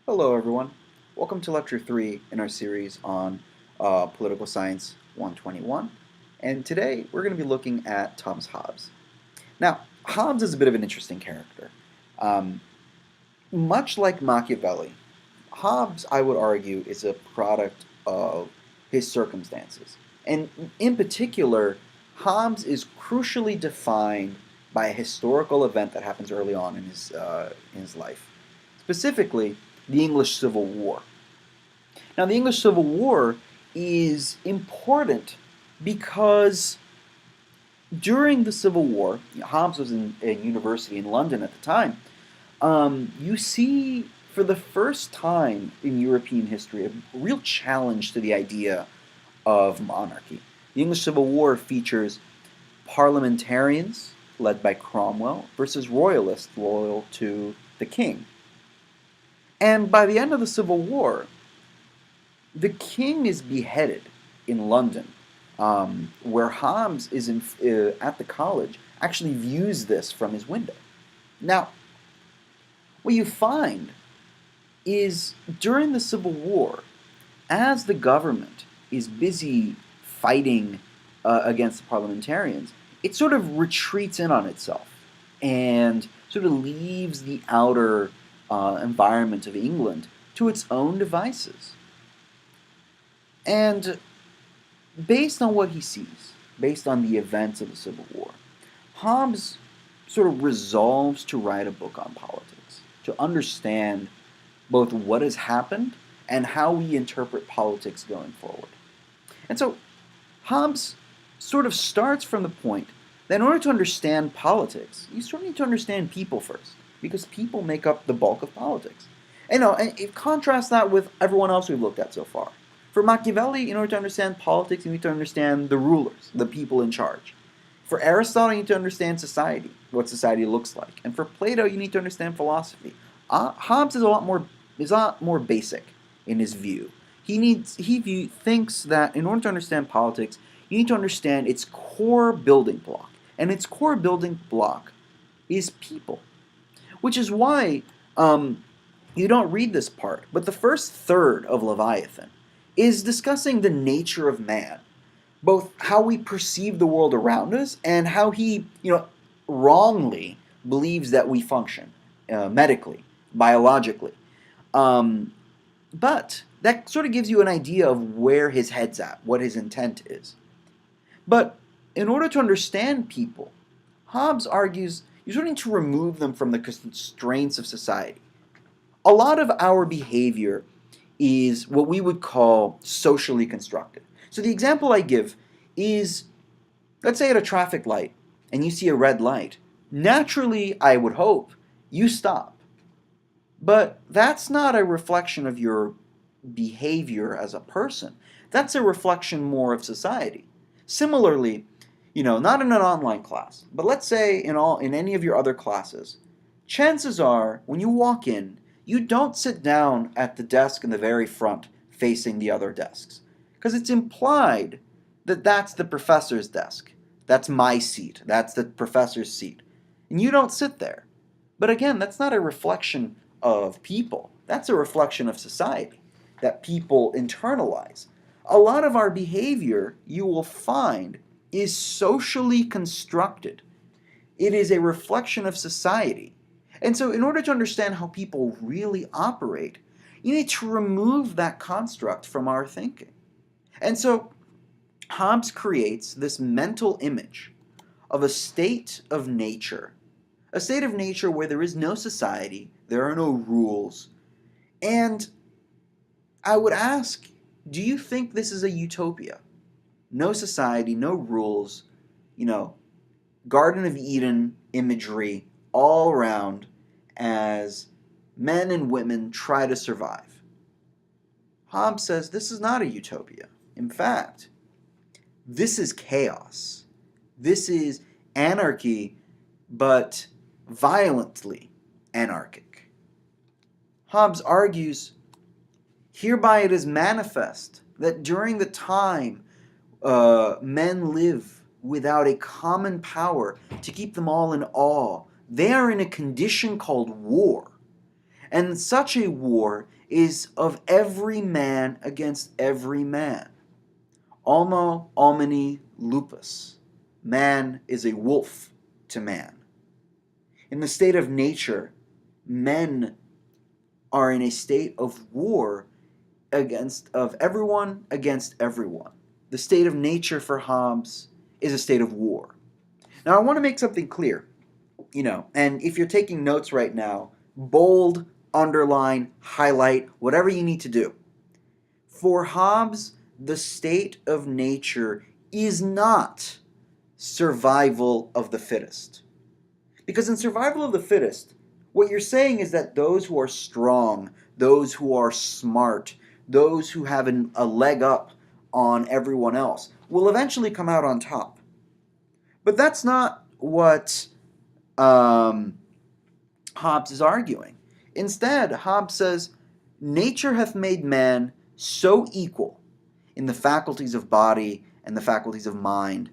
Hello, everyone. Welcome to Lecture 3 in our series on Political Science 121. And today we're going to be looking at Thomas Hobbes. Now, Hobbes is a bit of an interesting character. Um, Much like Machiavelli, Hobbes, I would argue, is a product of his circumstances. And in particular, Hobbes is crucially defined by a historical event that happens early on in his life. Specifically, the English Civil War. Now, the English Civil War is important because during the Civil War, Hobbes was in a university in London at the time. You see, for the first time in European history, a real challenge to the idea of monarchy. The English Civil War features parliamentarians, led by Cromwell, versus royalists loyal to the king. And by the end of the Civil War, the king is beheaded in London, where Hobbes is at the college, actually views this from his window. Now, what you find is during the Civil War, as the government is busy fighting against the parliamentarians, it sort of retreats in on itself and sort of leaves the outer environment of England to its own devices. And based on what he sees, based on the events of the Civil War, Hobbes sort of resolves to write a book on politics, to understand both what has happened and how we interpret politics going forward. And so Hobbes sort of starts from the point that in order to understand politics, you sort of need to understand people first, because people make up the bulk of politics. And contrast that with everyone else we've looked at so far. For Machiavelli, in order to understand politics, you need to understand the rulers, the people in charge. For Aristotle, you need to understand society, what society looks like. And for Plato, you need to understand philosophy. Hobbes is a lot more basic in his view. He thinks that in order to understand politics, you need to understand its core building block. And its core building block is people. Which is why you don't read this part, but the first third of Leviathan is discussing the nature of man, both how we perceive the world around us and how he, wrongly believes that we function medically, biologically. But that sort of gives you an idea of where his head's at, what his intent is. But in order to understand people, Hobbes argues you sort of need to remove them from the constraints of society. A lot of our behavior is what we would call socially constructed. So the example I give is, let's say at a traffic light, and you see a red light. Naturally, I would hope, you stop. But that's not a reflection of your behavior as a person. That's a reflection more of society. Similarly, not in an online class, but let's say in any of your other classes, chances are when you walk in, you don't sit down at the desk in the very front facing the other desks. Because it's implied that that's the professor's desk. That's my seat. That's the professor's seat. And you don't sit there. But again, that's not a reflection of people. That's a reflection of society that people internalize. A lot of our behavior, you will find, is socially constructed. It is a reflection of society. And so in order to understand how people really operate, you need to remove that construct from our thinking. And so Hobbes creates this mental image of a state of nature where there is no society, there are no rules. And I would ask, do you think this is a utopia? No society, no rules, Garden of Eden imagery all around as men and women try to survive. Hobbes says this is not a utopia. In fact, this is chaos. This is anarchy, but violently anarchic. Hobbes argues, hereby it is manifest that during the time men live without a common power to keep them all in awe, they are in a condition called war. And such a war is of every man against every man. Homo homini lupus. Man is a wolf to man. In the state of nature, men are in a state of war of everyone against everyone. The state of nature for Hobbes is a state of war. Now I want to make something clear, and if you're taking notes right now, bold, underline, highlight, whatever you need to do. For Hobbes, the state of nature is not survival of the fittest. Because in survival of the fittest, what you're saying is that those who are strong, those who are smart, those who have a leg up on everyone else will eventually come out on top. But that's not what Hobbes is arguing. Instead, Hobbes says, nature hath made man so equal in the faculties of body and the faculties of mind,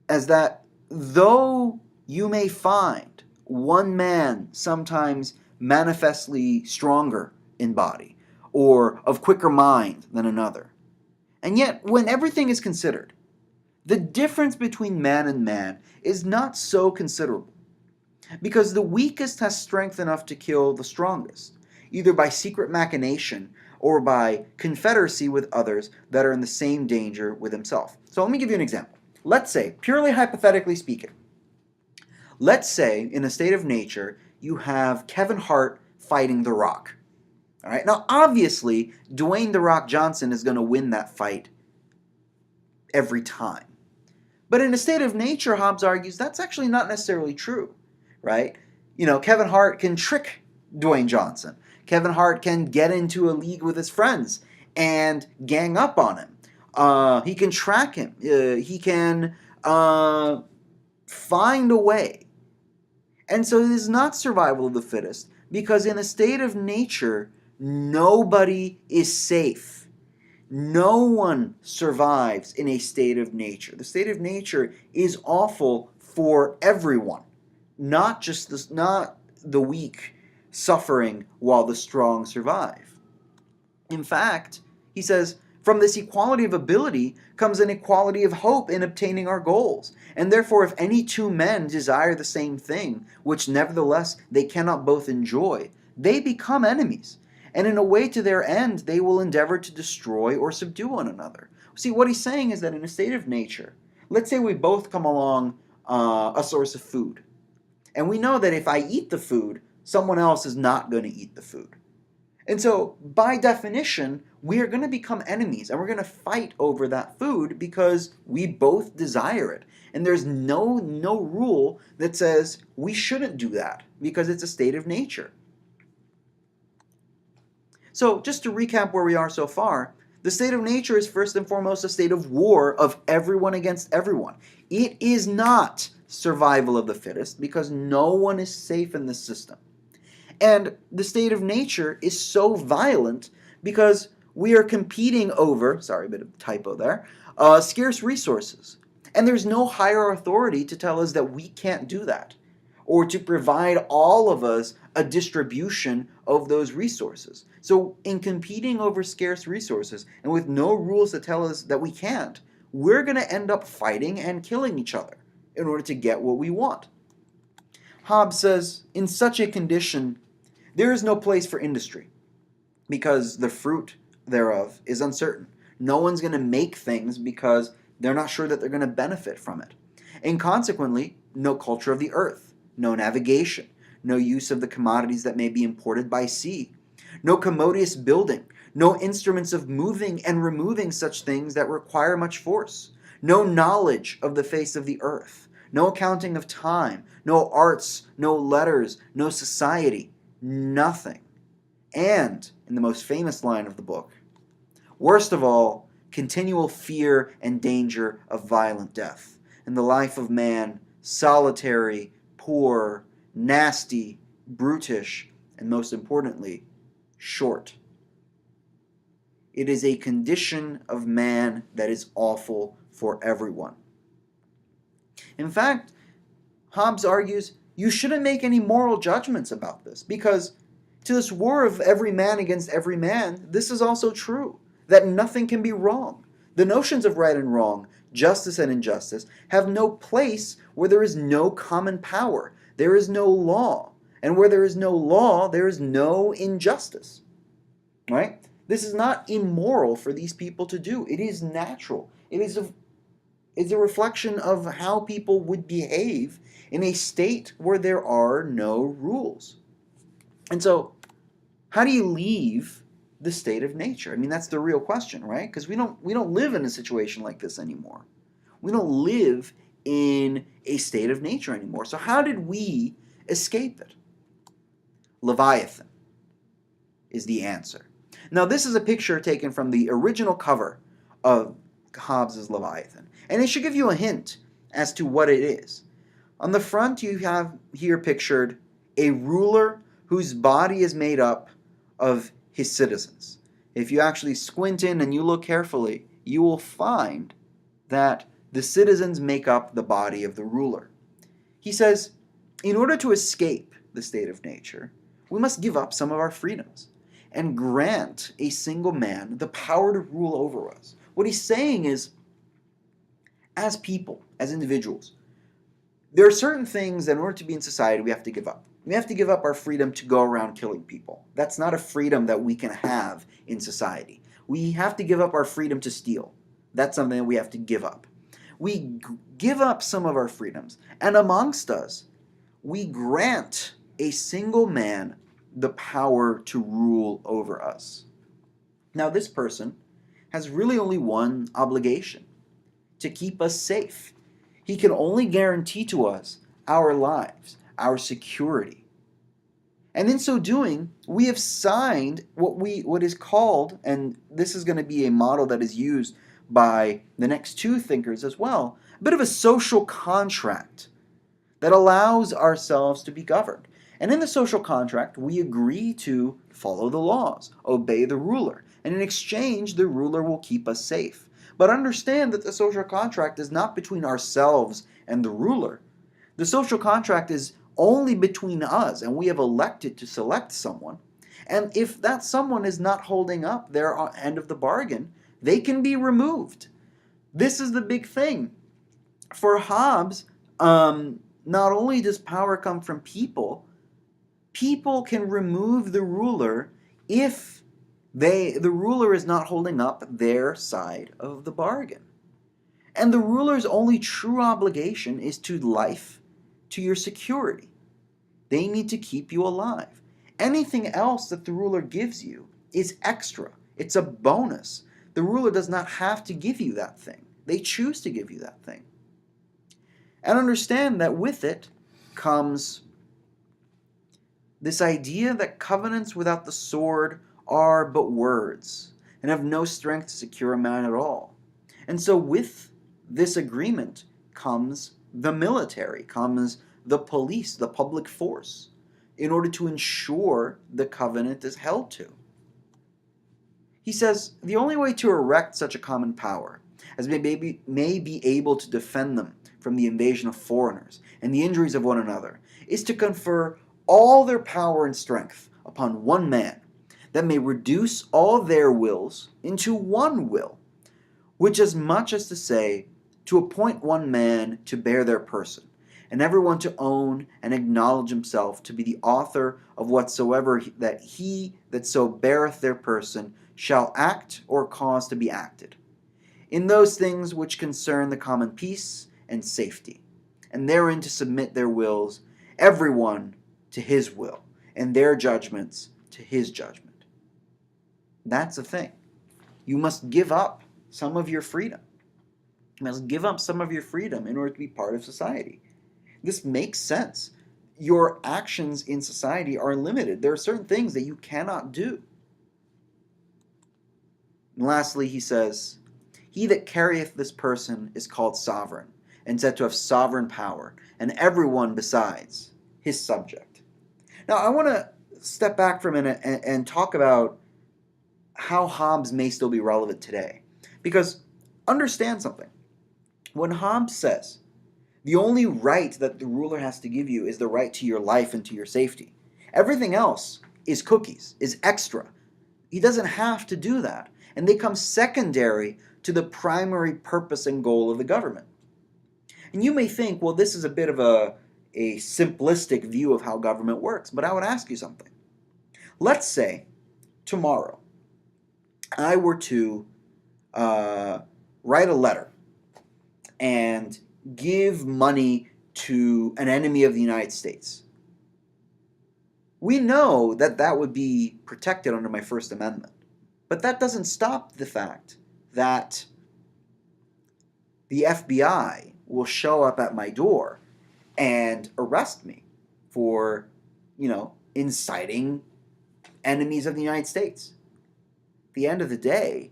as that though you may find one man sometimes manifestly stronger in body, or of quicker mind than another, and yet when everything is considered, the difference between man and man is not so considerable, because the weakest has strength enough to kill the strongest, either by secret machination or by confederacy with others that are in the same danger with himself. So let me give you an example. Let's say, purely hypothetically speaking, let's say in a state of nature you have Kevin Hart fighting The Rock. All right. Now, obviously, Dwayne "The Rock" Johnson is going to win that fight every time. But in a state of nature, Hobbes argues that's actually not necessarily true, right? Kevin Hart can trick Dwayne Johnson. Kevin Hart can get into a league with his friends and gang up on him. He can track him. He can find a way. And so it is not survival of the fittest, because in a state of nature, nobody is safe. No one survives in a state of nature. The state of nature is awful for everyone, not the weak suffering while the strong survive. In fact, he says, from this equality of ability comes an equality of hope in obtaining our goals. And therefore, if any two men desire the same thing, which nevertheless they cannot both enjoy, they become enemies. And in a way to their end, they will endeavor to destroy or subdue one another. See, what he's saying is that in a state of nature, let's say we both come along a source of food. And we know that if I eat the food, someone else is not going to eat the food. And so, by definition, we are going to become enemies, and we're going to fight over that food because we both desire it. And there's no rule that says we shouldn't do that because it's a state of nature. So, just to recap where we are so far, the state of nature is first and foremost a state of war of everyone against everyone. It is not survival of the fittest because no one is safe in this system. And the state of nature is so violent because we are competing over, sorry, a bit of a typo there, scarce resources. And there's no higher authority to tell us that we can't do that, or to provide all of us a distribution of those resources. So in competing over scarce resources, and with no rules to tell us that we can't, we're going to end up fighting and killing each other in order to get what we want. Hobbes says, in such a condition, there is no place for industry, because the fruit thereof is uncertain. No one's going to make things because they're not sure that they're going to benefit from it. And consequently, no culture of the earth, no navigation, no use of the commodities that may be imported by sea, no commodious building, no instruments of moving and removing such things that require much force, no knowledge of the face of the earth, no accounting of time, no arts, no letters, no society, nothing. And, in the most famous line of the book, worst of all, continual fear and danger of violent death, and the life of man solitary, poor, nasty, brutish, and most importantly, short. It is a condition of man that is awful for everyone. In fact, Hobbes argues you shouldn't make any moral judgments about this because To this war of every man against every man, this is also true, that nothing can be wrong. The notions of right and wrong, justice and injustice, have no place where there is no common power. There is no law. And where there is no law, there is no injustice. Right? This is not immoral for these people to do. It is natural. It's a reflection of how people would behave in a state where there are no rules. And so, how do you leave the state of nature? I mean, that's the real question, right? Because we don't live in a situation like this anymore. We don't live in a state of nature anymore. So how did we escape it? Leviathan is the answer. Now, this is a picture taken from the original cover of Hobbes' Leviathan, and it should give you a hint as to what it is. On the front, you have here pictured a ruler whose body is made up of his citizens. If you actually squint in and you look carefully, you will find that the citizens make up the body of the ruler. He says, in order to escape the state of nature, we must give up some of our freedoms and grant a single man the power to rule over us. What he's saying is, as people, as individuals, there are certain things that in order to be in society we have to give up. We have to give up our freedom to go around killing people. That's not a freedom that we can have in society. We have to give up our freedom to steal. That's something that we have to give up. We give up some of our freedoms, and amongst us, we grant a single man the power to rule over us. Now, this person has really only one obligation: to keep us safe. He can only guarantee to us our lives, our security. And in so doing, we have signed what is called, and this is going to be a model that is used by the next two thinkers as well, a bit of a social contract that allows ourselves to be governed. And in the social contract, we agree to follow the laws, obey the ruler, and in exchange, the ruler will keep us safe. But understand that the social contract is not between ourselves and the ruler. The social contract is only between us, and we have elected to select someone. And if that someone is not holding up their end of the bargain, they can be removed. This is the big thing. For Hobbes, not only does power come from people, people can remove the ruler if the ruler is not holding up their side of the bargain. And the ruler's only true obligation is to life, to your security. They need to keep you alive. Anything else that the ruler gives you is extra. It's a bonus. The ruler does not have to give you that thing. They choose to give you that thing. And understand that with it comes this idea that covenants without the sword are but words and have no strength to secure a man at all. And so with this agreement comes the military, comes the police, the public force, in order to ensure the covenant is held to. He says, the only way to erect such a common power as may be able to defend them from the invasion of foreigners and the injuries of one another is to confer all their power and strength upon one man, that may reduce all their wills into one will, which as much as to say, to appoint one man to bear their person, and everyone to own and acknowledge himself to be the author of whatsoever that he that so beareth their person shall act or cause to be acted, in those things which concern the common peace and safety, and therein to submit their wills, every one to his will, and their judgments to his judgment. That's the thing. You must give up some of your freedom. You must give up some of your freedom in order to be part of society. This makes sense. Your actions in society are limited. There are certain things that you cannot do. And lastly, he says, he that carrieth this person is called sovereign, and said to have sovereign power, and everyone besides his subject. Now, I want to step back for a minute and talk about how Hobbes may still be relevant today. Because understand something. When Hobbes says, the only right that the ruler has to give you is the right to your life and to your safety, everything else is cookies, is extra. He doesn't have to do that. And they come secondary to the primary purpose and goal of the government. And you may think, well, this is a bit of a simplistic view of how government works, but I would ask you something. Let's say tomorrow I were to write a letter and give money to an enemy of the United States. We know that that would be protected under my First Amendment. But that doesn't stop the fact that the FBI will show up at my door and arrest me for, inciting enemies of the United States. At the end of the day,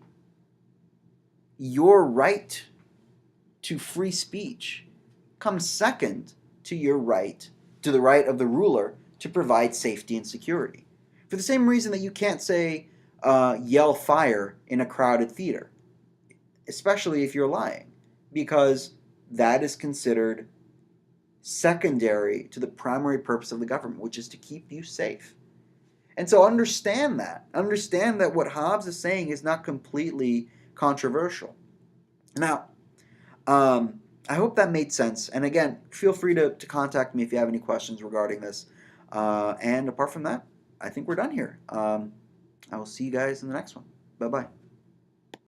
your right to free speech comes second to the right of the ruler to provide safety and security. For the same reason that you can't say, yell fire in a crowded theater, especially if you're lying, because that is considered secondary to the primary purpose of the government, which is to keep you safe. And so understand that. Understand that what Hobbes is saying is not completely controversial. Now, I hope that made sense. And again, feel free to contact me if you have any questions regarding this. And apart from that, I think we're done here. I will see you guys in the next one. Bye-bye.